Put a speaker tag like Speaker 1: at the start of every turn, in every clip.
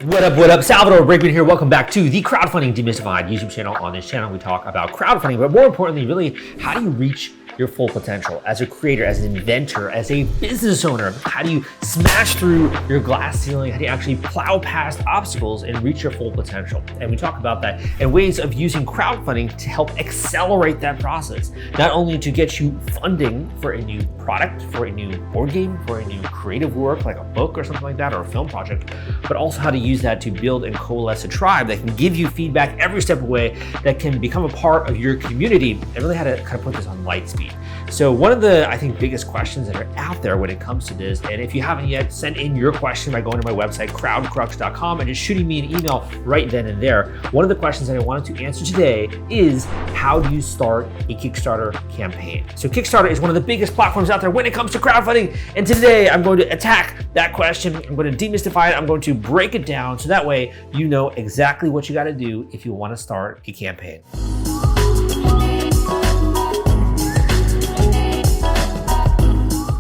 Speaker 1: What up? Salvador Briggman here. Welcome back to the Crowdfunding Demystified YouTube channel. On this channel, we talk about crowdfunding, but more importantly, really, how do you reach your full potential as a creator, as an inventor, as a business owner? How do you smash through your glass ceiling? How do you actually plow past obstacles and reach your full potential? And we talk about that and ways of using crowdfunding to help accelerate that process, not only to get you funding for a new product, for a new board game, for a new creative work like a book or something like that, or a film project, but also how to use that to build and coalesce a tribe that can give you feedback every step of the way, that can become a part of your community, and really how to kind of put this on light speed. So one of the, I think, biggest questions that are out there when it comes to this, and if you haven't yet, send in your question by going to my website, crowdcrux.com, and just shooting me an email right then and there. One of the questions that I wanted to answer today is, how do you start a Kickstarter campaign? So Kickstarter is one of the biggest platforms out there when it comes to crowdfunding, and today I'm going to attack that question. I'm going to demystify it. I'm going to break it down so that way you know exactly what you got to do if you want to start a campaign.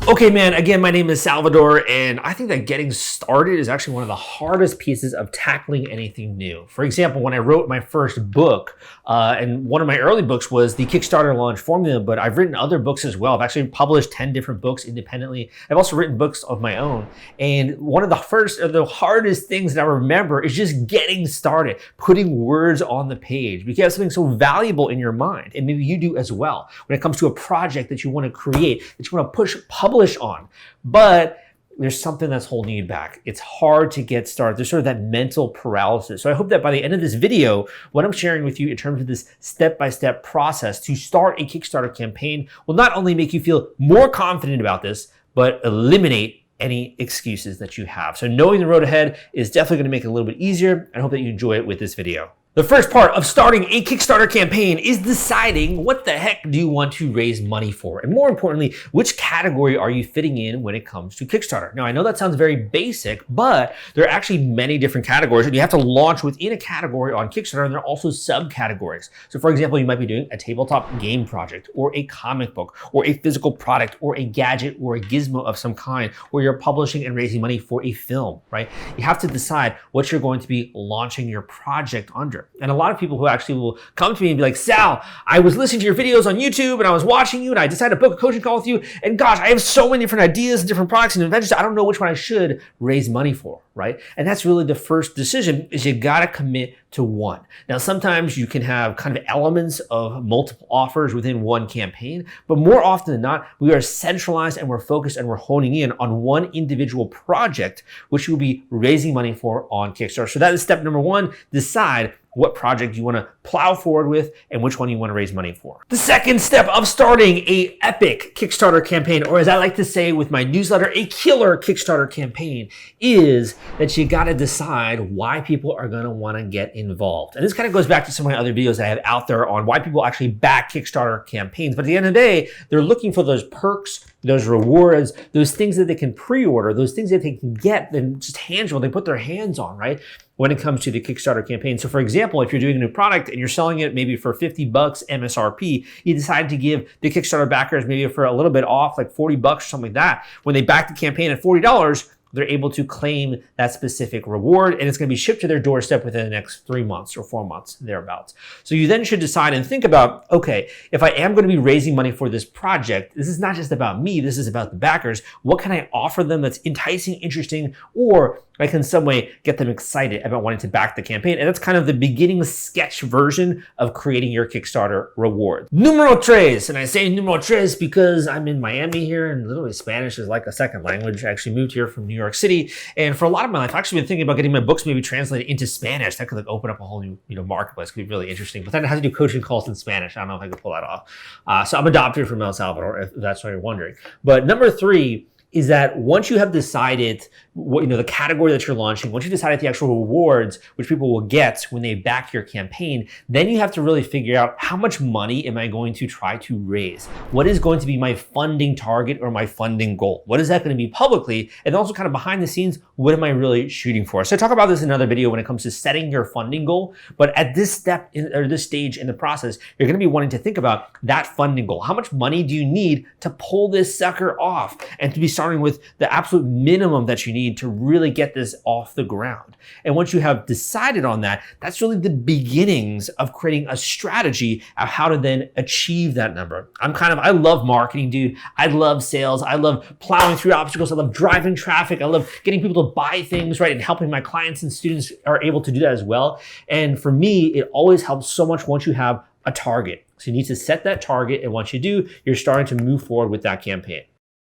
Speaker 1: Okay, man, again, my name is Salvador, and I think that getting started is actually one of the hardest pieces of tackling anything new. For example, when I wrote my first book, and one of my early books was the Kickstarter launch formula, but I've written other books as well. I've actually published 10 different books independently. I've also written books of my own. And one of the hardest things that I remember is just getting started, putting words on the page, because you have something so valuable in your mind, and maybe you do as well, when it comes to a project that you want to create, that you want to publish on, but there's something that's holding you back. It's hard to get started. There's sort of that mental paralysis. So I hope that by the end of this video, what I'm sharing with you in terms of this step-by-step process to start a Kickstarter campaign will not only make you feel more confident about this, but eliminate any excuses that you have. So knowing the road ahead is definitely going to make it a little bit easier. I hope that you enjoy it with this video. The first part of starting a Kickstarter campaign is deciding what the heck do you want to raise money for? And more importantly, which category are you fitting in when it comes to Kickstarter? Now, I know that sounds very basic, but there are actually many different categories, and you have to launch within a category on Kickstarter, and there are also subcategories. So for example, you might be doing a tabletop game project, or a comic book, or a physical product, or a gadget, or a gizmo of some kind, or you're publishing and raising money for a film, right? You have to decide what you're going to be launching your project under. And a lot of people who actually will come to me and be like, Sal, I was listening to your videos on YouTube and I was watching you and I decided to book a coaching call with you. And gosh, I have so many different ideas and different products and inventions. I don't know which one I should raise money for, right? And that's really the first decision, is you got to commit to one. Now, sometimes you can have kind of elements of multiple offers within one campaign, but more often than not, we are centralized and we're focused and we're honing in on one individual project, which you'll be raising money for on Kickstarter. So that is step number one. Decide what project you want to plow forward with and which one you want to raise money for. The second step of starting a epic Kickstarter campaign, or as I like to say with my newsletter, a killer Kickstarter campaign, is that you got to decide why people are going to want to get involved. And this kind of goes back to some of my other videos that I have out there on why people actually back Kickstarter campaigns. But at the end of the day, they're looking for those perks, those rewards, those things that they can pre-order, those things that they can get and just tangible, they put their hands on, right? When it comes to the Kickstarter campaign. So for example, if you're doing a new product and you're selling it maybe for $50 MSRP, you decide to give the Kickstarter backers maybe for a little bit off, like $40 or something like that. When they back the campaign at $40, they're able to claim that specific reward, and it's going to be shipped to their doorstep within the next 3 months or 4 months, thereabouts. So you then should decide and think about, okay, if I am going to be raising money for this project, this is not just about me, this is about the backers. What can I offer them that's enticing, interesting, or I can in some way get them excited about wanting to back the campaign? And that's kind of the beginning sketch version of creating your Kickstarter reward. Numero tres, and I say numero tres because I'm in Miami here, and literally Spanish is like a second language. I actually moved here from New York City, and for a lot of my life, I've actually been thinking about getting my books maybe translated into Spanish. That could like open up a whole new marketplace. Could be really interesting. But then I have to do coaching calls in Spanish. I don't know if I could pull that off. So I'm adopted from El Salvador, if that's what you're wondering. But number three is that once you have decided what, the category that you're launching, once you decided the actual rewards which people will get when they back your campaign, then you have to really figure out, how much money am I going to try to raise? What is going to be my funding target or my funding goal? What is that going to be publicly? And also kind of behind the scenes, what am I really shooting for? So I talk about this in another video when it comes to setting your funding goal. But at this step or this stage in the process, you're going to be wanting to think about that funding goal. How much money do you need to pull this sucker off and to be starting with the absolute minimum that you need need to really get this off the ground. And once you have decided on that, that's really the beginnings of creating a strategy of how to then achieve that number. I love marketing, dude. I love sales. I love plowing through obstacles. I love driving traffic. I love getting people to buy things, right? And helping my clients and students are able to do that as well. And for me, it always helps so much once you have a target. So you need to set that target. And once you do, you're starting to move forward with that campaign.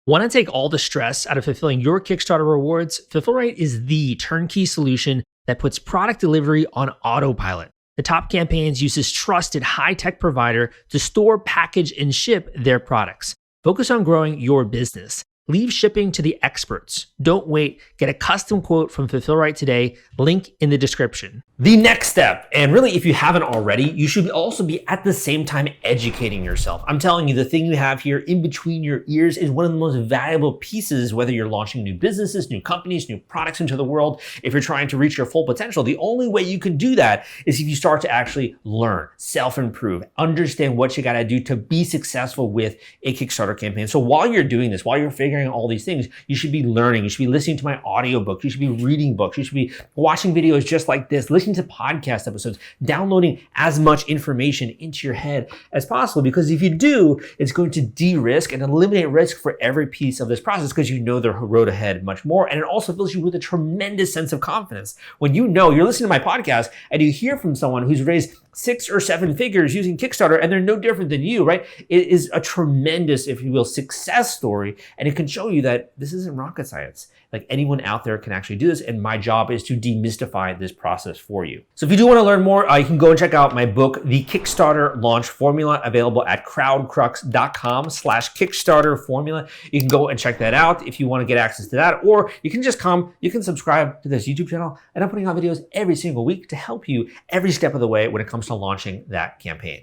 Speaker 1: Want to take all the stress out of fulfilling your Kickstarter rewards? Fulfillrite is the turnkey solution that puts product delivery on autopilot. The Top Campaigns uses trusted high-tech provider to store, package, and ship their products. Focus on growing your business. Leave shipping to the experts. Don't wait. Get a custom quote from Fulfillrite today. Link in the description. The next step, and really if you haven't already, you should also be at the same time educating yourself. I'm telling you, the thing you have here in between your ears is one of the most valuable pieces, whether you're launching new businesses, new companies, new products into the world. If you're trying to reach your full potential, the only way you can do that is if you start to actually learn, self-improve, understand what you got to do to be successful with a Kickstarter campaign. So while you're doing this, while you're figuring out all these things, you should be learning. You should be listening to my audiobook. You should be reading books. You should be watching videos just like this, listening to podcast episodes, downloading as much information into your head as possible. Because if you do, it's going to de-risk and eliminate risk for every piece of this process because you know the road ahead much more. And it also fills you with a tremendous sense of confidence. When you know you're listening to my podcast and you hear from someone who's raised 6 or 7 figures using Kickstarter and they're no different than you, right? It is a tremendous, if you will, success story. And it can show you that this isn't rocket science. Like anyone out there can actually do this. And my job is to demystify this process for you. So if you do want to learn more, you can go and check out my book, The Kickstarter Launch Formula, available at crowdcrux.com/Kickstarter formula. You can go and check that out if you want to get access to that, or you can just you can subscribe to this YouTube channel, and I'm putting out videos every single week to help you every step of the way when it comes to launching that campaign.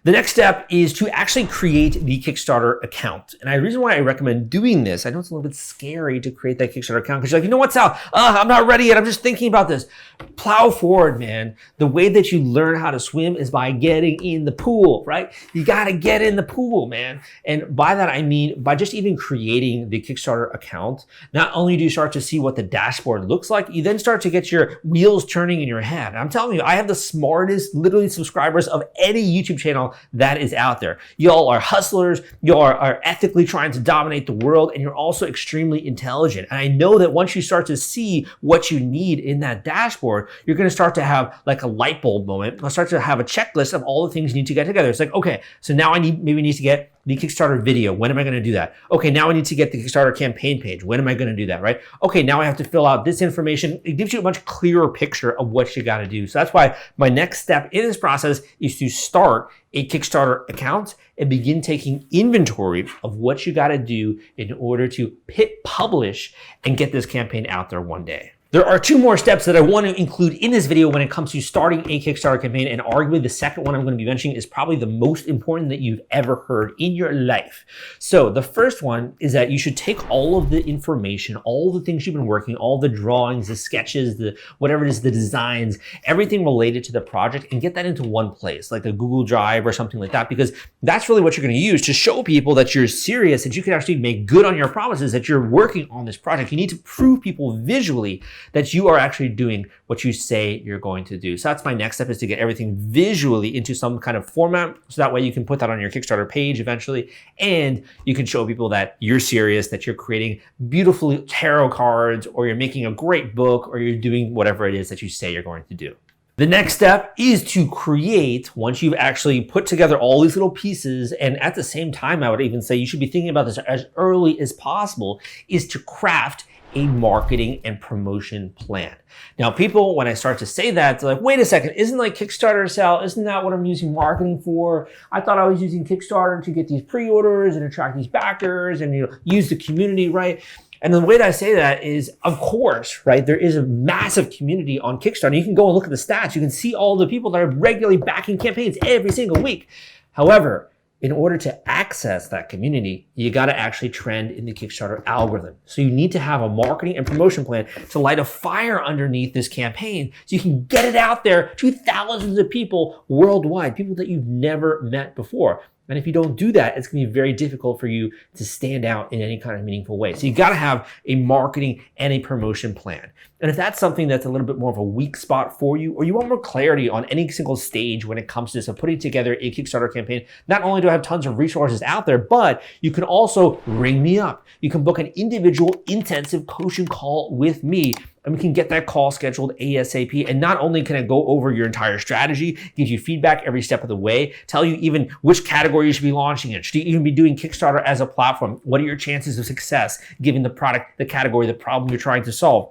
Speaker 1: The next step is to actually create the Kickstarter account. And the reason why I recommend doing this, I know it's a little bit scary to create that Kickstarter account because you're like, you know what, Sal? I'm not ready yet. I'm just thinking about this. Plow forward, man. The way that you learn how to swim is by getting in the pool, right? You got to get in the pool, man. And by that, I mean, by just even creating the Kickstarter account, not only do you start to see what the dashboard looks like, you then start to get your wheels turning in your head. And I'm telling you, I have the smartest, literally, subscribers of any YouTube channel that is out there. Y'all are hustlers. Y'all are ethically trying to dominate the world, and you're also extremely intelligent. And I know that once you start to see what you need in that dashboard, you're going to start to have like a light bulb moment. I'll start to have a checklist of all the things you need to get together. It's like, okay, so now maybe need to get the Kickstarter video. When am I going to do that? Okay, now I need to get the Kickstarter campaign page. When am I going to do that, right? Okay, now I have to fill out this information. It gives you a much clearer picture of what you got to do. So that's why my next step in this process is to start a Kickstarter account and begin taking inventory of what you got to do in order to hit publish and get this campaign out there one day. There are 2 more steps that I want to include in this video when it comes to starting a Kickstarter campaign, and arguably the second one I'm going to be mentioning is probably the most important that you've ever heard in your life. So the first one is that you should take all of the information, all the things you've been working, all the drawings, the sketches, the whatever it is, the designs, everything related to the project, and get that into one place, like a Google Drive or something like that, because that's really what you're going to use to show people that you're serious, that you can actually make good on your promises, that you're working on this project. You need to prove people visually that you are actually doing what you say you're going to do. So that's my next step, is to get everything visually into some kind of format. So that way you can put that on your Kickstarter page eventually. And you can show people that you're serious, that you're creating beautiful tarot cards, or you're making a great book, or you're doing whatever it is that you say you're going to do. The next step is to create, once you've actually put together all these little pieces, and at the same time, I would even say you should be thinking about this as early as possible, is to craft a marketing and promotion plan. Now, people, when I start to say that, they're like, wait a second, isn't like Kickstarter, Sal, isn't that what I'm using marketing for? I thought I was using Kickstarter to get these pre-orders and attract these backers and use the community, right? And the way that I say that is, of course, right, there is a massive community on Kickstarter. You can go and look at the stats. You can see all the people that are regularly backing campaigns every single week. However, in order to access that community, you got to actually trend in the Kickstarter algorithm. So you need to have a marketing and promotion plan to light a fire underneath this campaign so you can get it out there to thousands of people worldwide, people that you've never met before. And if you don't do that, it's going to be very difficult for you to stand out in any kind of meaningful way. So you got to have a marketing and a promotion plan. And if that's something that's a little bit more of a weak spot for you, or you want more clarity on any single stage when it comes to this of putting together a Kickstarter campaign, not only do I have tons of resources out there, but you can also ring me up. You can book an individual intensive coaching call with me, and we can get that call scheduled ASAP. And not only can I go over your entire strategy, give you feedback every step of the way, tell you even which category you should be launching in. Should you even be doing Kickstarter as a platform? What are your chances of success given the product, the category, the problem you're trying to solve?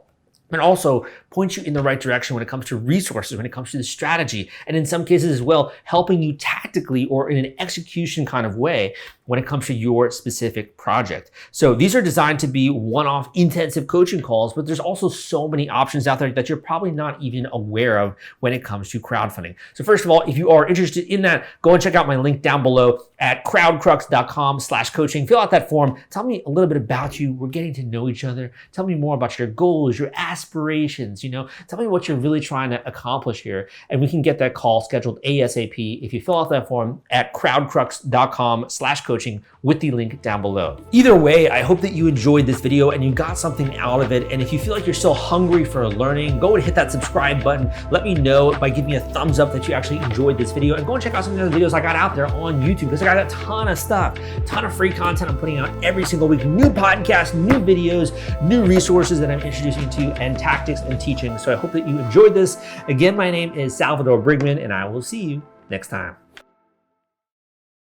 Speaker 1: And also point you in the right direction when it comes to resources, when it comes to the strategy, and in some cases as well, helping you tactically or in an execution kind of way when it comes to your specific project. So these are designed to be one-off intensive coaching calls, but there's also so many options out there that you're probably not even aware of when it comes to crowdfunding. So first of all, if you are interested in that, go and check out my link down below at crowdcrux.com/coaching. Fill out that form. Tell me a little bit about you. We're getting to know each other. Tell me more about your goals, your aspirations, tell me what you're really trying to accomplish here. And we can get that call scheduled ASAP if you fill out that form at crowdcrux.com/coaching with the link down below. Either way, I hope that you enjoyed this video and you got something out of it. And if you feel like you're still hungry for learning, go and hit that subscribe button. Let me know by giving me a thumbs up that you actually enjoyed this video, and go and check out some of the other videos I got out there on YouTube, because I got a ton of stuff, ton of free content I'm putting out every single week. New podcasts, new videos, new resources that I'm introducing to you, and tactics and teaching. So I hope that you enjoyed this. Again, my name is Salvador Briggman, and I will see you next time.